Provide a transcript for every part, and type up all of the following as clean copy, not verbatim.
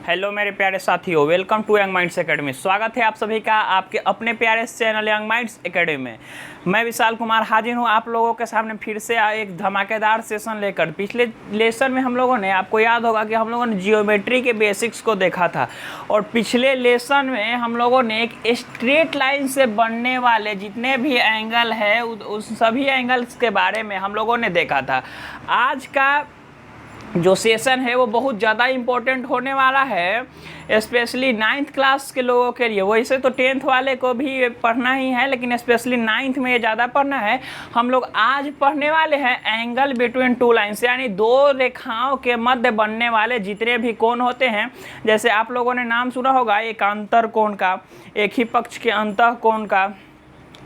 Hello मेरे प्यारे साथियों, welcome to Young Minds Academy. स्वागत है आप सभी का आपके अपने प्यारे चैनल यंग माइंड्स एकेडमी में। मैं विशाल कुमार हाजिर हूं आप लोगों के सामने फिर से एक धमाकेदार सेशन लेकर। पिछले लेसन में हम लोगों ने, आपको याद होगा कि हम लोगों ने जियोमेट्री के बेसिक्स को देखा था और पिछले लेसन में हम लोगों ने एक स्ट्रेट लाइन से बनने वाले जितने भी एंगल है उस सभी एंगल्स के बारे में हम लोगों ने देखा था। आज का जो सेशन है वो बहुत ज़्यादा इम्पोर्टेंट होने वाला है, स्पेशली 9th क्लास के लोगों के लिए। वैसे तो 10th वाले को भी पढ़ना ही है, लेकिन स्पेशली 9th में ये ज़्यादा पढ़ना है। हम लोग आज पढ़ने वाले हैं एंगल बिटवीन टू लाइन्स, यानी दो रेखाओं के मध्य बनने वाले जितने भी कोण होते हैं। जैसे आप लोगों ने नाम सुना होगा एकांतर कोण का, एक ही पक्ष के अंतः कोण का।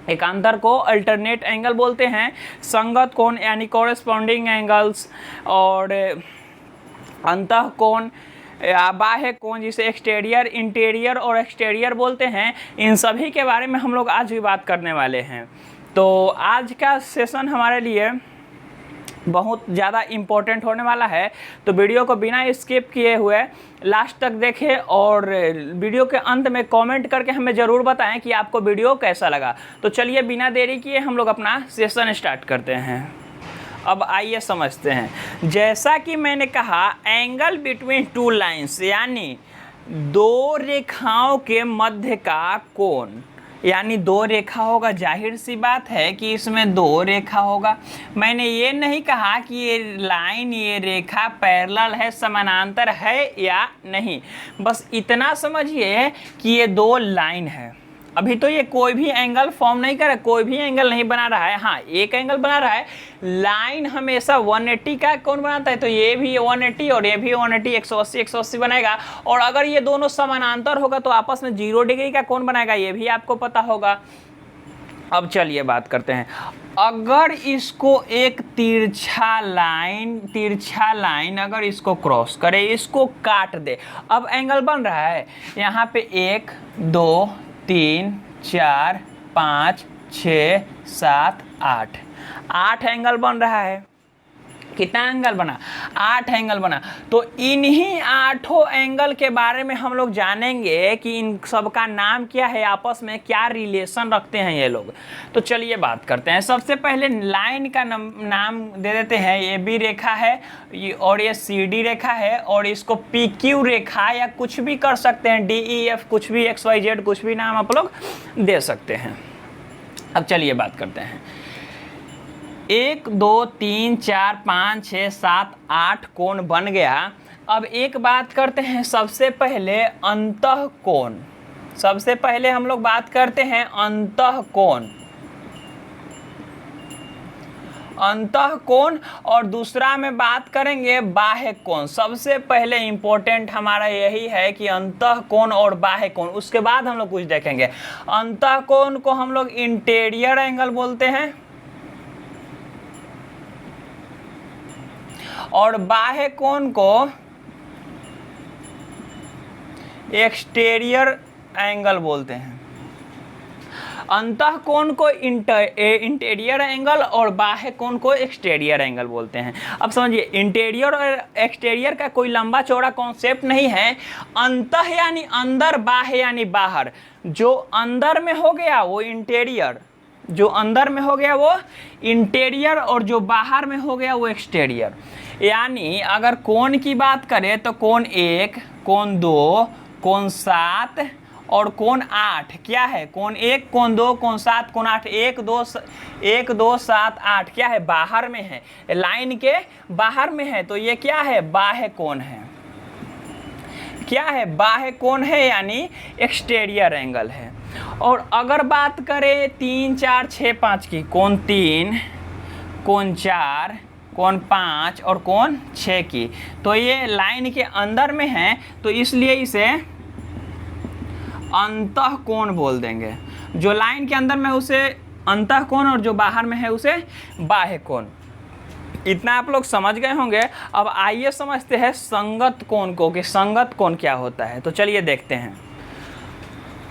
एकांतर को अल्टरनेट एंगल बोलते हैं, संगत कोण यानी कॉरेस्पॉन्डिंग एंगल्स, और अंतः कोण या बाह्य कोण जिसे एक्सटीरियर, इंटीरियर और एक्सटीरियर बोलते हैं। इन सभी के बारे में हम लोग आज भी बात करने वाले हैं। तो आज का सेशन हमारे लिए बहुत ज़्यादा इम्पोर्टेंट होने वाला है, तो वीडियो को बिना स्किप किए हुए लास्ट तक देखें और वीडियो के अंत में कमेंट करके हमें ज़रूर बताएं कि आपको वीडियो कैसा लगा। तो चलिए बिना देरी किए हम लोग अपना सेशन स्टार्ट करते हैं। अब आइए समझते हैं। जैसा कि मैंने कहा, एंगल बिटवीन टू लाइन्स यानी दो रेखाओं के मध्य का कोण, यानी दो रेखा होगा। जाहिर सी बात है कि इसमें दो रेखा होगा। मैंने ये नहीं कहा कि ये लाइन, ये रेखा पैरेलल है, समानांतर है या नहीं। बस इतना समझिए कि ये दो लाइन है। अभी तो ये कोई भी एंगल फॉर्म नहीं कर रहा, कोई भी एंगल नहीं बना रहा है। हाँ, एक एंगल बना रहा है। लाइन हमेशा 180 का कौन बनाता है, तो ये भी 180 और ये भी 180, 180 बनाएगा। और अगर ये दोनों समानांतर होगा तो आपस में 0 डिग्री का कौन बनाएगा, ये भी आपको पता होगा। अब चलिए बात करते हैं। अगर इसको एक तिरछा लाइन अगर इसको क्रॉस करे, इसको काट दे, अब एंगल बन रहा है। यहाँ पे 1 2 3 4 5 6 7 8 एंगल बन रहा है। कितना एंगल बना? 8 एंगल बना। तो इन्हीं 8 एंगल के बारे में हम लोग जानेंगे कि इन सब का नाम क्या है, आपस में क्या रिलेशन रखते हैं ये लोग। तो चलिए बात करते हैं। सबसे पहले लाइन का नाम दे देते हैं। ये बी रेखा है और ये सी डी रेखा है, और इसको पी क्यू रेखा या कुछ भी कर सकते हैं, डी ई एफ, कुछ भी एक्स वाई जेड, कुछ भी नाम आप लोग दे सकते हैं। अब चलिए बात करते हैं। 1 2 3 4 5 6 7 8 कोण बन गया। अब एक बात करते हैं, सबसे पहले अंतः कोण। सबसे पहले हम लोग बात करते हैं अंतः कोण। अंतः कोण, और दूसरा में बात करेंगे बाह्य कोण। सबसे पहले इंपॉर्टेंट हमारा यही है कि अंतः कोण और बाह्य कोण। उसके बाद हम लोग कुछ देखेंगे। अंतः कोण को हम लोग इंटीरियर एंगल बोलते हैं और बाह्य कोण को एक्सटीरियर एंगल बोलते हैं। अंतः कोण को इंटीरियर एंगल और बाह्य कोण को एक्सटीरियर एंगल बोलते हैं। अब समझिए, इंटीरियर और एक्सटीरियर का कोई लंबा चौड़ा कॉन्सेप्ट नहीं है। अंतः यानी अंदर, बाह्य यानी बाहर। जो अंदर में हो गया वो इंटीरियर, जो अंदर में हो गया वो इंटीरियर, और जो बाहर में हो गया वो एक्सटीरियर। यानी अगर कोण की बात करें तो कोण 1, कोण 2, कोण 7 और कोण 8 क्या है? कोण 1, कोण 2, कोण 7, कोण 8। 1 2 7 8 क्या है? बाहर में है, लाइन के बाहर में है। तो ये क्या है? बाह्य कोण है। क्या है? बाह्य कोण है, यानी एक्सटीरियर एंगल है। और अगर बात करें 3 4 6 5 की, कोण 3, कोण 4, कोण 5 और कोण 6 की, तो ये लाइन के अंदर में है, तो इसलिए इसे अंतः कोण बोल देंगे। जो लाइन के अंदर में है उसे अंतः कोण, और जो बाहर में है उसे बाह्य कोण। इतना आप लोग समझ गए होंगे। अब आइए समझते हैं संगत कोण को, कि संगत कोण क्या होता है। तो चलिए देखते हैं।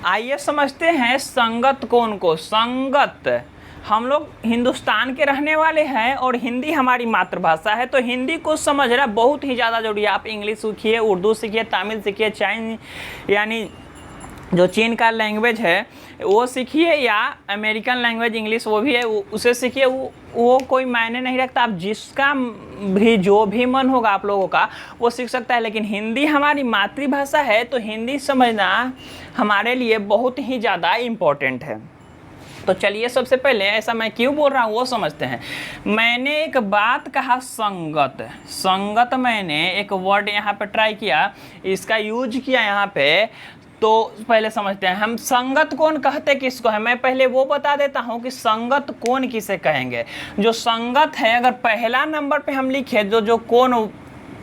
आइए समझते हैं संगत कोण को। संगत हम लोग हिंदुस्तान के रहने वाले हैं और हिंदी हमारी मातृभाषा है, तो हिंदी को समझना बहुत ही ज़्यादा जरूरी है। आप इंग्लिश सीखिए, उर्दू सीखिए, तमिल सीखिए, चाइनीज यानी जो चीन का लैंग्वेज है वो सीखिए, या अमेरिकन लैंग्वेज इंग्लिश वो भी है, उसे सीखिए। वो कोई मायने नहीं रखता, आप जिसका भी जो भी मन होगा आप लोगों का वो सीख सकता है। लेकिन हिंदी हमारी मातृभाषा है, तो हिंदी समझना हमारे लिए बहुत ही ज़्यादा इम्पोर्टेंट है। तो चलिए सबसे पहले ऐसा मैं क्यों बोल रहा हूँ वो समझते हैं। मैंने एक बात कहा संगत, संगत मैंने एक वर्ड यहाँ पे ट्राई किया, इसका यूज किया यहाँ पे। तो पहले समझते हैं हम संगत कौन कहते किसको है। मैं पहले वो बता देता हूँ कि संगत कौन किसे कहेंगे। जो संगत है, अगर पहला नंबर पे हम लिखे जो कौन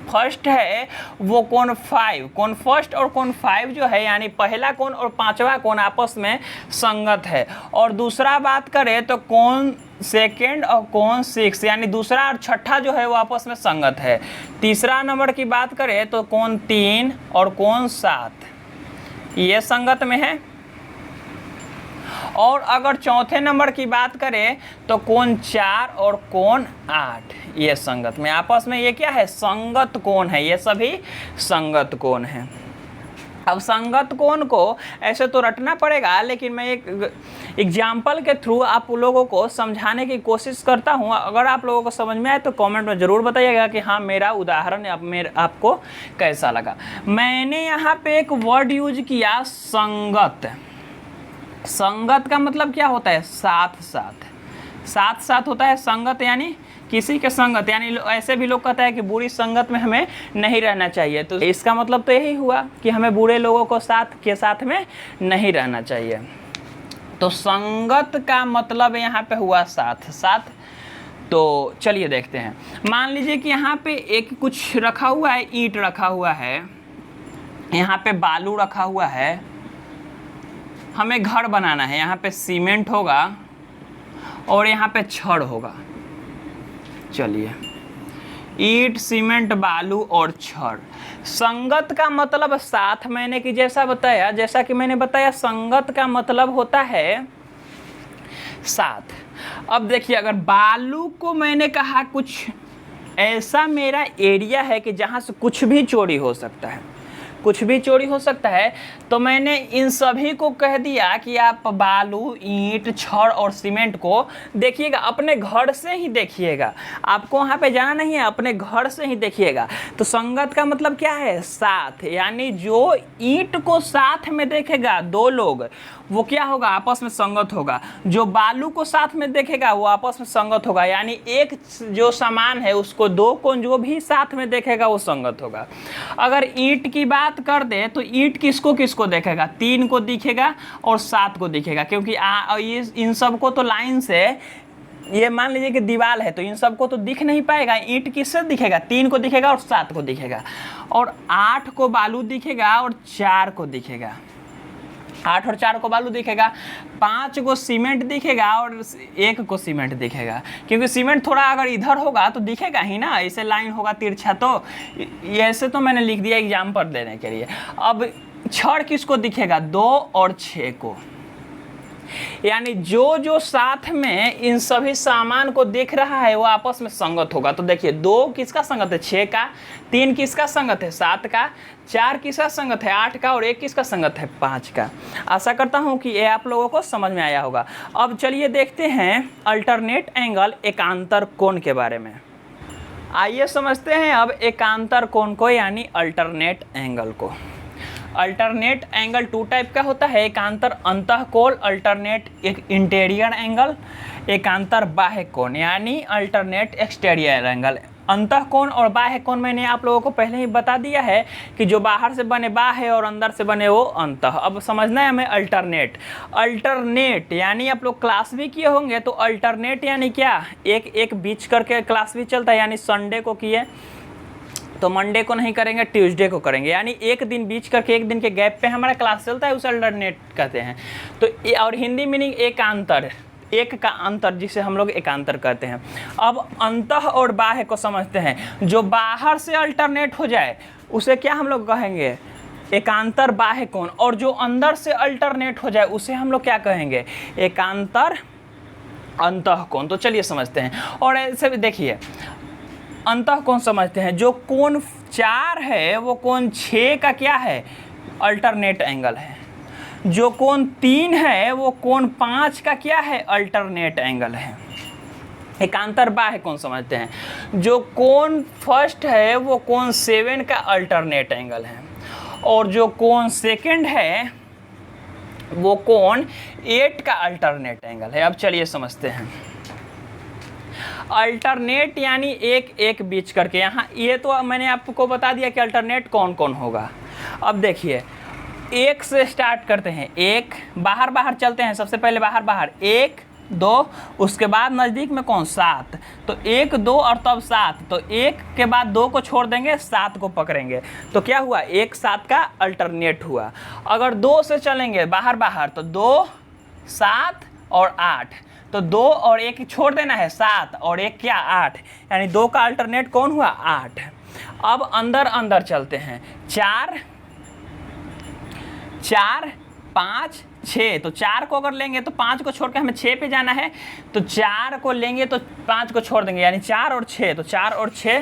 फर्स्ट है वो कोण 5, कोण फर्स्ट और कोण 5 जो है, यानी पहला कोण और पांचवा कोण आपस में संगत है। और दूसरा बात करें तो कोण सेकेंड और कोण 6 यानी दूसरा और छठा जो है वो आपस में संगत है। तीसरा नंबर की बात करें तो कोण 3 और कोण 7 ये संगत में है। और अगर चौथे नंबर की बात करें तो कोण 4 और कोण 8 ये संगत में, आपस में ये क्या है, संगत कोण है। ये सभी संगत कोण हैं। अब संगत कोण को ऐसे तो रटना पड़ेगा, लेकिन मैं एक एग्जाम्पल के थ्रू आप लोगों को समझाने की कोशिश करता हूँ। अगर आप लोगों को समझ में आए तो कमेंट में ज़रूर बताइएगा कि हाँ मेरा उदाहरण आपको कैसा लगा। मैंने यहाँ पे एक वर्ड यूज किया संगत। संगत का मतलब क्या होता है, साथ साथ, साथ साथ होता है संगत, यानी किसी के संगत। यानी ऐसे भी लोग कहते हैं कि बुरी संगत में हमें नहीं रहना चाहिए, तो इसका मतलब तो यही हुआ कि हमें बुरे लोगों को साथ में नहीं रहना चाहिए। तो संगत का मतलब यहाँ पे हुआ साथ साथ। तो चलिए देखते हैं। मान लीजिए कि यहाँ पे एक कुछ रखा हुआ है, ईंट रखा हुआ है, यहाँ पे बालू रखा हुआ है, हमें घर बनाना है। यहाँ पे सीमेंट होगा और यहाँ पे छड़ होगा। चलिए, ईंट, सीमेंट, बालू और छड़। संगत का मतलब साथ, मैंने कि जैसा कि मैंने बताया संगत का मतलब होता है साथ। अब देखिए, अगर बालू को मैंने कहा कुछ ऐसा मेरा एरिया है कि जहाँ से कुछ भी चोरी हो सकता है, कुछ भी चोरी हो सकता है, तो मैंने इन सभी को कह दिया कि आप बालू, ईंट, छड़ और सीमेंट को देखिएगा, अपने घर से ही देखिएगा, आपको वहाँ पे जाना नहीं है, अपने घर से ही देखिएगा। तो संगत का मतलब क्या है, साथ। यानी जो ईंट को साथ में देखेगा दो लोग, वो क्या होगा, आपस में संगत होगा। जो बालू को साथ में देखेगा वो आपस में संगत होगा। यानी एक जो सामान है उसको दो को जो भी साथ में देखेगा वो संगत होगा। अगर ईंट की बात कर दे तो ईंट किसको किसको देखेगा, 3 को दिखेगा और 7 को दिखेगा, क्योंकि ये इन सबको तो लाइन से, ये मान लीजिए कि दीवार है तो इन सबको तो दिख नहीं पाएगा। ईंट किससे दिखेगा, 3 को दिखेगा और 7 को दिखेगा, और 8 को बालू दिखेगा और 4 को दिखेगा, 8 और 4 को बालू दिखेगा, 5 को सीमेंट दिखेगा और 1 को सीमेंट दिखेगा, क्योंकि सीमेंट थोड़ा अगर इधर होगा तो दिखेगा ही ना, ऐसे लाइन होगा तिरछा। तो ऐसे तो मैंने लिख दिया एग्जाम्पल देने के लिए। अब छड़ किसको दिखेगा, 2 और 6 को। यानी जो जो साथ में इन सभी सामान को देख रहा है वो आपस में संगत होगा। तो देखिए, 2 किसका संगत है, 6 का, 3 किसका संगत है, 7 का, 4 किसका संगत है, 8 का, और 1 किसका संगत है, 5 का। आशा करता हूँ कि ये आप लोगों को समझ में आया होगा। अब चलिए देखते हैं अल्टरनेट एंगल, एकांतर कोण के बारे में। आइए समझते हैं अब एकांतर कोण को, यानी अल्टरनेट एंगल को। अल्टरनेट एंगल 2 टाइप का होता है, एकांतर अंतःकोण, अल्टरनेट एक इंटीरियर एंगल, एकांतर बाह्य कोण यानी अल्टरनेट एक्सटीरियर एंगल। अंतःकोण और बाह्य कोण मैंने आप लोगों को पहले ही बता दिया है कि जो बाहर से बने बाह्य और अंदर से बने वो अंतः। अब समझना है हमें अल्टरनेट। अल्टरनेट यानी आप लोग क्लास भी किए होंगे, तो अल्टरनेट यानी क्या, एक बीच करके क्लास भी चलता है, यानी संडे को किए तो मंडे को नहीं करेंगे, ट्यूसडे को करेंगे, यानी एक दिन बीच करके, एक दिन के गैप पे हमारा क्लास चलता है, उसे अल्टरनेट कहते हैं। तो और हिंदी मीनिंग एकांतर, एक का अंतर, जिसे हम लोग एकांतर कहते हैं। अब अंतः और बाह्य को समझते हैं। जो बाहर से अल्टरनेट हो जाए उसे क्या हम लोग कहेंगे, एकांतर बाह्य कोण, और जो अंदर से अल्टरनेट हो जाए उसे हम लोग क्या कहेंगे, एकांतर अंतःकोण। तो चलिए समझते हैं। और ऐसे भी देखिए, अंतःकोण समझते हैं, जो कोण 4 है वो कोण 6 का क्या है, अल्टरनेट एंगल है। जो कोण 3 है वो कोण 5 का क्या है, अल्टरनेट एंगल है। एकांतर बाह्य कोण समझते हैं, जो कोण फर्स्ट है वो कोण 7 का अल्टरनेट एंगल है, और जो कोण सेकंड है वो कोण 8 का अल्टरनेट एंगल है। अब चलिए समझते हैं। अल्टरनेट यानी एक एक बीच करके, यहाँ ये तो मैंने आपको बता दिया कि अल्टरनेट कौन कौन होगा। अब देखिए, एक से स्टार्ट करते हैं, एक बाहर बाहर चलते हैं, सबसे पहले बाहर बाहर 1 2, उसके बाद नज़दीक में कौन 7, तो 1 2 और तब 7, तो 1 के बाद 2 को छोड़ देंगे, 7 को पकड़ेंगे, तो क्या हुआ, 1 7 का अल्टरनेट हुआ। अगर 2 से चलेंगे बाहर बाहर तो 2 7 और 8, तो 2 और 1 छोड़ देना है, 7 और 1 क्या 8, यानी 2 का अल्टरनेट कौन हुआ, 8। अब अंदर अंदर चलते हैं, 4 4 5 6, तो 4 को अगर लेंगे तो 5 को छोड़ के हमें 6 पे जाना है, तो 4 को लेंगे तो 5 को छोड़ देंगे, यानी 4 और 6, तो 4 और 6।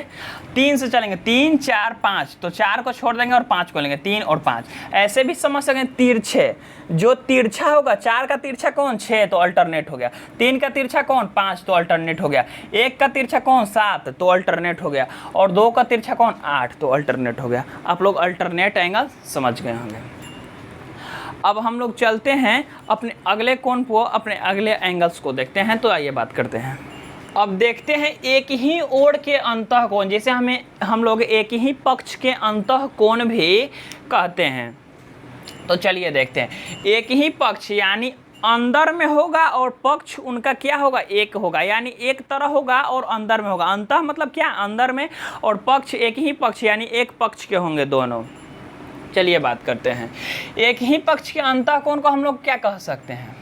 3 से चलेंगे, 3 4 5, तो 4 को छोड़ देंगे और 5 को लेंगे, 3 और 5। ऐसे भी समझ सकें तिरछे, जो तिरछा होगा, 4 का तिरछा कौन 6, तो अल्टरनेट हो गया, 3 का तिरछा कौन 5, तो अल्टरनेट हो गया, 1 का तिरछा कौन 7, तो अल्टरनेट हो गया, और 2 का तिरछा कौन 8, तो अल्टरनेट हो गया। आप लोग अल्टरनेट एंगल समझ गए होंगे। अब हम लोग चलते हैं अपने अगले कोण को, अपने अगले एंगल्स को देखते हैं। तो आइए बात करते हैं। अब देखते हैं एक ही ओर के अंतःकोण, जैसे हम लोग एक ही पक्ष के अंतःकोण भी कहते हैं। तो चलिए देखते हैं, एक ही पक्ष यानी अंदर में होगा और पक्ष उनका क्या होगा, एक होगा, यानी एक तरह होगा और अंदर में होगा। अंतः मतलब क्या, अंदर में, और पक्ष एक ही पक्ष यानी एक पक्ष के होंगे दोनों। चलिए बात करते हैं, एक ही पक्ष के अंतःकोण को हम लोग क्या कह सकते हैं,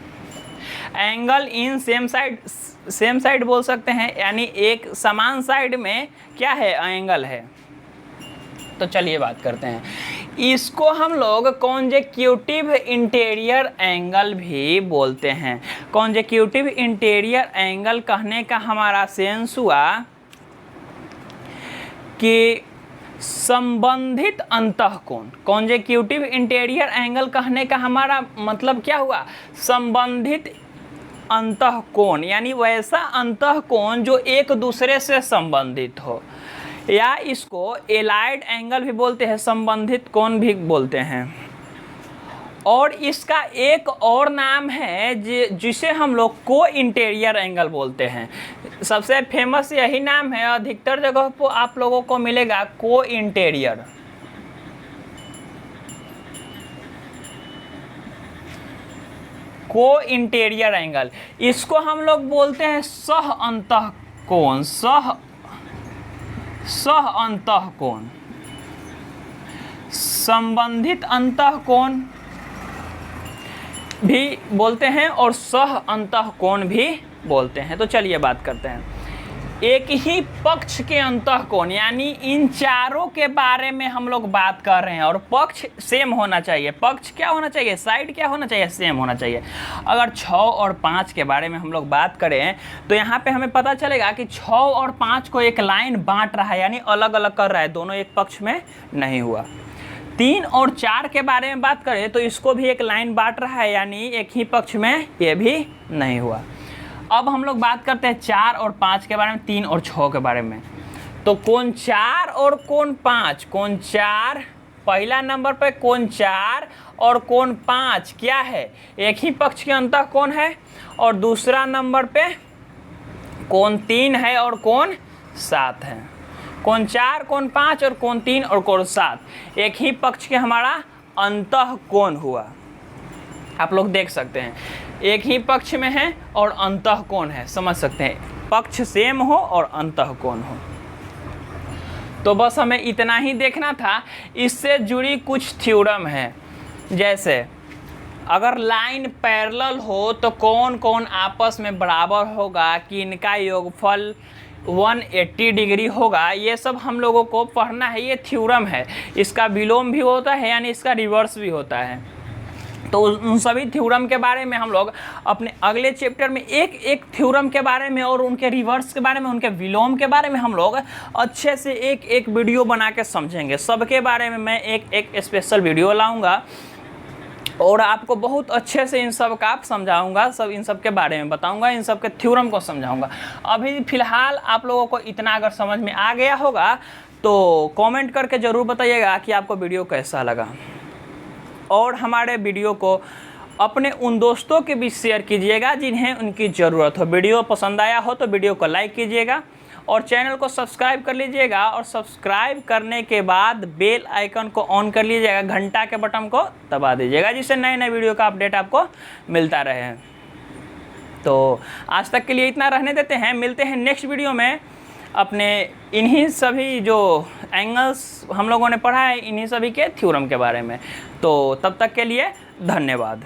एंगल इन सेम साइड बोल सकते हैं, यानी एक समान साइड में क्या है, एंगल है। तो चलिए बात करते हैं, इसको हम लोग कॉन्जेक्यूटिव इंटीरियर एंगल भी बोलते हैं। कॉन्जेक्यूटिव इंटीरियर एंगल कहने का हमारा सेंस हुआ कि संबंधित अंतःकोण। कॉन्जेक्यूटिव इंटीरियर एंगल कहने का हमारा मतलब क्या हुआ, संबंधित अंतःकोण, यानी वैसा अंतःकोण जो एक दूसरे से संबंधित हो, या इसको एलाइड एंगल भी बोलते हैं, संबंधित कोण भी बोलते हैं। और इसका एक और नाम है जिसे हम लोग को इंटीरियर एंगल बोलते हैं। सबसे फेमस यही नाम है, अधिकतर जगह पर आप लोगों को मिलेगा को इंटीरियर। को इंटीरियर एंगल, इसको हम लोग बोलते हैं सह अंतःकोण। सह अंतःकोण, संबंधित अंतःकोण भी बोलते हैं और सह अंतःकोण भी बोलते हैं। तो चलिए बात करते हैं, एक ही पक्ष के अंतःकोण, यानी इन चारों के बारे में हम लोग बात कर रहे हैं। और पक्ष सेम होना चाहिए, पक्ष क्या होना चाहिए, साइड क्या होना चाहिए, सेम होना चाहिए। अगर 6 और 5 के बारे में हम लोग बात करें तो यहाँ पे हमें पता चलेगा कि 6 और 5 को एक लाइन बांट रहा है, यानी अलग अलग कर रहा है, दोनों एक पक्ष में नहीं हुआ। 3 और 4 के बारे में बात करें तो इसको भी एक लाइन बांट रहा है, यानी एक ही पक्ष में ये भी नहीं हुआ। अब हम लोग बात करते हैं 4 और 5 के बारे में, 3 और 6 के बारे में। तो कोण 4 और कोण 5, कोण 4 पहला नंबर पे, कोण 4 और कोण 5 क्या है, एक ही पक्ष के अंतःकोण है। और दूसरा नंबर पे कोण 3 है और कोण 7 है। कोण 4, कोण 5 और कोण 3 और कोण 7 एक ही पक्ष के हमारा अंतःकोण हुआ। आप लोग देख सकते हैं, एक ही पक्ष में है और अंतःकोण है, समझ सकते हैं, पक्ष सेम हो और अंतःकोण हो। तो बस हमें इतना ही देखना था। इससे जुड़ी कुछ थ्योरम है, जैसे अगर लाइन पैरेलल हो तो कौन कौन आपस में बराबर होगा, कि इनका योगफल 180 डिग्री होगा, ये सब हम लोगों को पढ़ना है। ये थ्योरम है, इसका विलोम भी होता है, यानी इसका रिवर्स भी होता है। तो उन सभी थ्योरम के बारे में हम लोग अपने अगले चैप्टर में एक एक थ्योरम के बारे में और उनके रिवर्स के बारे में, उनके विलोम के बारे में हम लोग अच्छे से एक एक वीडियो बना के समझेंगे। सबके बारे में मैं एक एक स्पेशल वीडियो लाऊंगा और आपको बहुत अच्छे से इन सब का समझाऊंगा, सब इन सब के बारे में बताऊंगा, इन सब के थ्योरम को समझाऊंगा। अभी फ़िलहाल आप लोगों को इतना अगर समझ में आ गया होगा तो कमेंट करके ज़रूर बताइएगा कि आपको वीडियो कैसा लगा, और हमारे वीडियो को अपने उन दोस्तों के बीच शेयर कीजिएगा जिन्हें उनकी ज़रूरत हो। वीडियो पसंद आया हो तो वीडियो को लाइक कीजिएगा और चैनल को सब्सक्राइब कर लीजिएगा, और सब्सक्राइब करने के बाद बेल आइकन को ऑन कर लीजिएगा, घंटा के बटन को दबा दीजिएगा, जिससे नए नए वीडियो का अपडेट आपको मिलता रहे। तो आज तक के लिए इतना रहने देते हैं, मिलते हैं नेक्स्ट वीडियो में अपने इन्हीं सभी जो एंगल्स हम लोगों ने पढ़ा है, इन्हीं सभी के थ्योरम के बारे में। तो तब तक के लिए धन्यवाद।